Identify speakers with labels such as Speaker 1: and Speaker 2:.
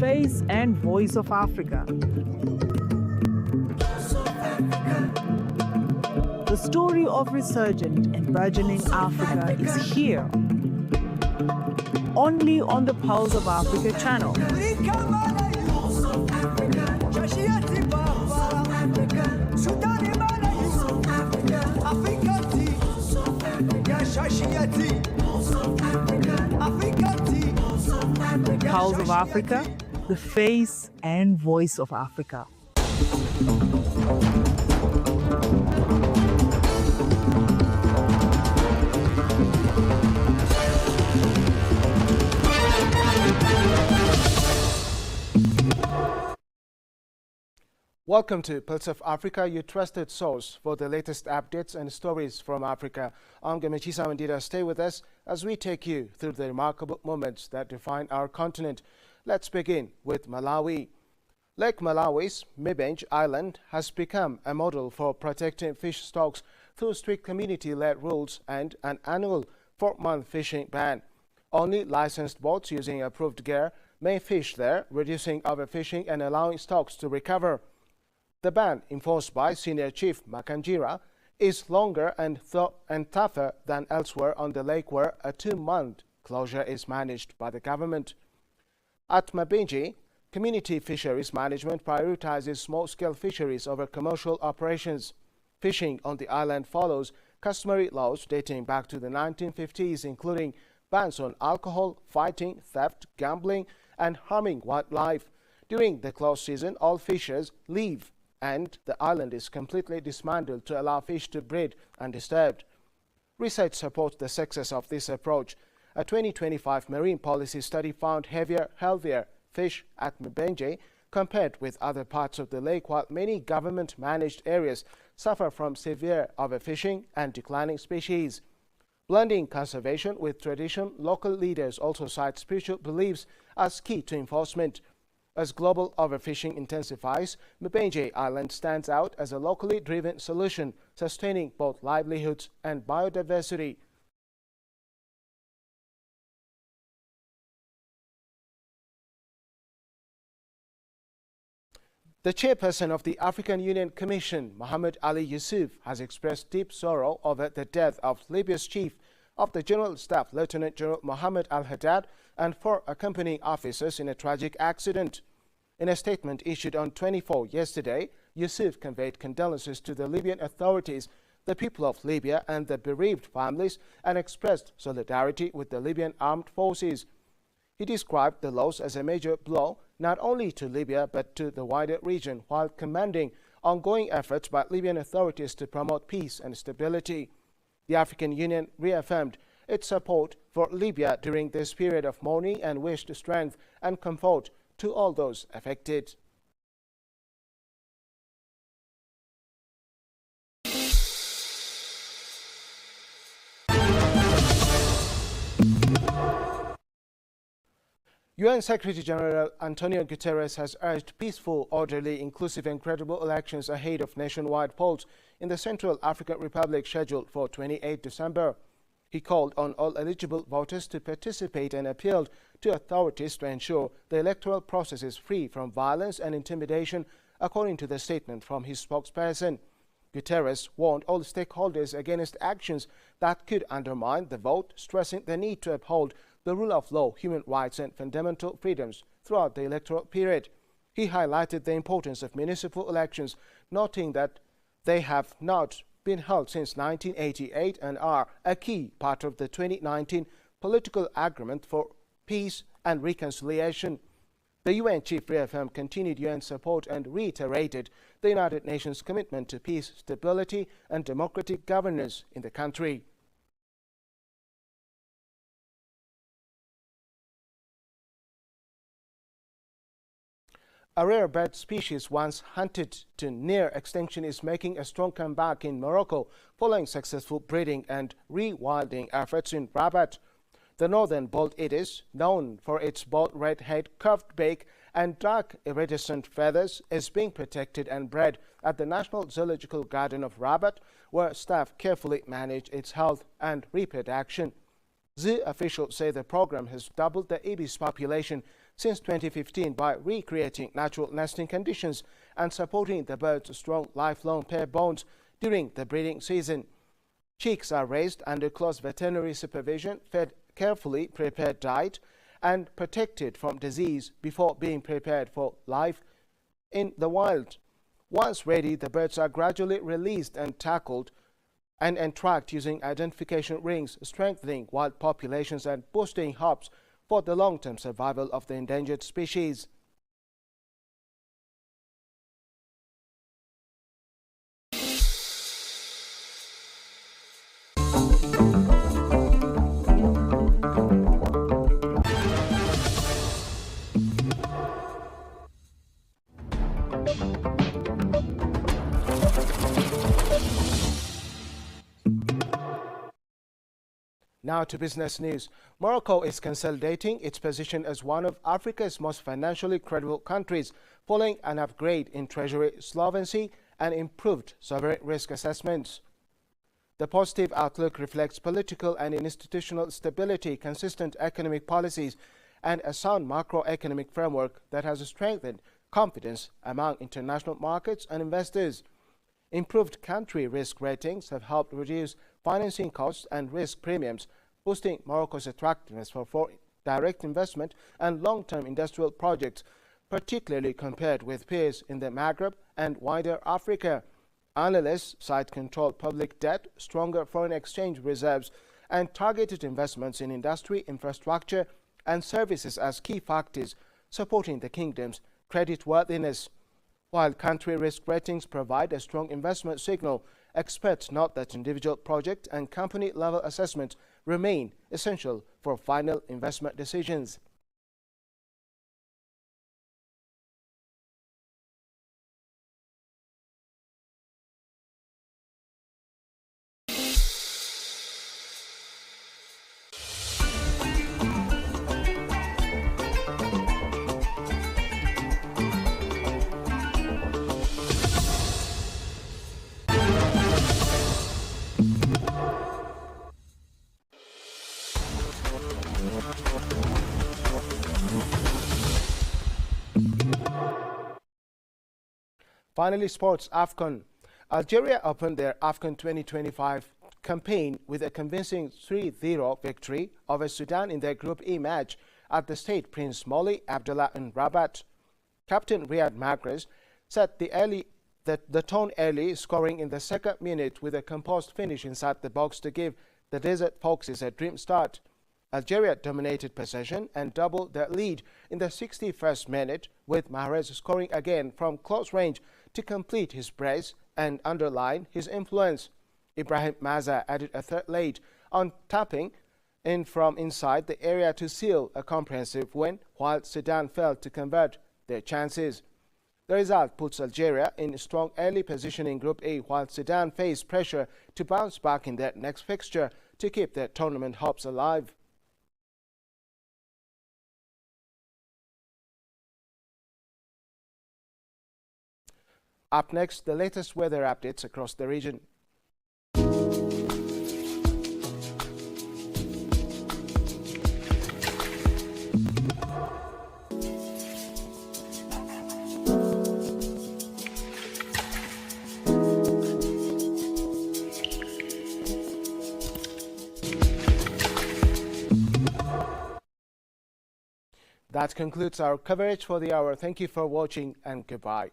Speaker 1: face and voice of Africa. The story of resurgent and burgeoning Africa is here, only on the Pulse of Africa channel. Pulse of Africa, the face and voice of Africa.
Speaker 2: Welcome to Pulse of Africa, your trusted source for the latest updates and stories from Africa. I'm Gamechisa Mandida. Stay with us as we take you through the remarkable moments that define our continent. Let's begin with Malawi. Lake Malawi's Mbenje Island has become a model for protecting fish stocks through strict community-led rules and an annual 4-month fishing ban. Only licensed boats using approved gear may fish there, reducing overfishing and allowing stocks to recover. The ban, enforced by Senior Chief Makanjira, is longer and tougher than elsewhere on the lake, where a 2-month closure is managed by the government. At Mbenje, community fisheries management prioritizes small-scale fisheries over commercial operations. Fishing on the island follows customary laws dating back to the 1950s, including bans on alcohol, fighting, theft, gambling, and harming wildlife. During the closed season, all fishers leave, and the island is completely dismantled to allow fish to breed undisturbed. Research supports the success of this approach. A 2025 marine policy study found healthier fish at Mbenje compared with other parts of the lake, while many government-managed areas suffer from severe overfishing and declining species. Blending conservation with tradition, local leaders also cite spiritual beliefs as key to enforcement. As global overfishing intensifies, Mbenje Island stands out as a locally driven solution, sustaining both livelihoods and biodiversity. The chairperson of the African Union Commission, Mohamed Ali Yusuf, has expressed deep sorrow over the death of Libya's chief of the General Staff, Lieutenant General Mohammed al-Haddad, and 4 accompanying officers in a tragic accident. In a statement issued on 24 yesterday, Yusuf conveyed condolences to the Libyan authorities, the people of Libya, and the bereaved families, and expressed solidarity with the Libyan armed forces. He described the loss as a major blow not only to Libya but to the wider region, while commending ongoing efforts by Libyan authorities to promote peace and stability. The African Union reaffirmed its support for Libya during this period of mourning and wished strength and comfort to all those affected. UN Secretary General Antonio Guterres has urged peaceful, orderly, inclusive and credible elections ahead of nationwide polls in the Central African Republic scheduled for 28 December. He called on all eligible voters to participate and appealed to authorities to ensure the electoral process is free from violence and intimidation, according to the statement from his spokesperson. Guterres warned all stakeholders against actions that could undermine the vote, stressing the need to uphold the rule of law, human rights and fundamental freedoms throughout the electoral period. He highlighted the importance of municipal elections, noting that they have not been held since 1988 and are a key part of the 2019 political agreement for peace and reconciliation. The UN chief reaffirmed continued UN support and reiterated the United Nations commitment to peace, stability and democratic governance in the country. A rare bird species once hunted to near extinction is making a strong comeback in Morocco following successful breeding and rewilding efforts in Rabat. The northern bald ibis, known for its bold red head, curved beak and dark iridescent feathers, is being protected and bred at the National Zoological Garden of Rabat, where staff carefully manage its health and reproduction. Zoo officials say the program has doubled the ibis population since 2015 by recreating natural nesting conditions and supporting the birds' strong lifelong pair bonds during the breeding season. Chicks are raised under close veterinary supervision, fed carefully prepared diet, and protected from disease before being prepared for life in the wild. Once ready, the birds are gradually released and tackled and tracked using identification rings, strengthening wild populations and boosting hopes for the long-term survival of the endangered species. Now to business news. Morocco is consolidating its position as one of Africa's most financially credible countries, following an upgrade in treasury solvency and improved sovereign risk assessments. The positive outlook reflects political and institutional stability, consistent economic policies, and a sound macroeconomic framework that has strengthened confidence among international markets and investors. Improved country risk ratings have helped reduce financing costs and risk premiums, boosting Morocco's attractiveness for foreign direct investment and long-term industrial projects, particularly compared with peers in the Maghreb and wider Africa. Analysts cite controlled public debt, stronger foreign exchange reserves, and targeted investments in industry, infrastructure, and services as key factors supporting the kingdom's creditworthiness. While country risk ratings provide a strong investment signal, experts note that individual project and company-level assessments remain essential for final investment decisions. Finally, sports AFCON. Algeria opened their AFCON 2025 campaign with a convincing 3-0 victory over Sudan in their Group E match at the State Prince Moulay Abdullah in Rabat. Captain Riyad Mahrez set the tone early, scoring in the second minute with a composed finish inside the box to give the Desert Foxes a dream start. Algeria dominated possession and doubled their lead in the 61st minute, with Mahrez scoring again from close range to complete his brace and underline his influence. Ibrahim Maza added a third late on tapping in from inside the area to seal a comprehensive win, while Sudan failed to convert their chances. The result puts Algeria in a strong early position in Group A, while Sudan faced pressure to bounce back in their next fixture to keep their tournament hopes alive. Up next, the latest weather updates across the region. That concludes our coverage for the hour. Thank you for watching and goodbye.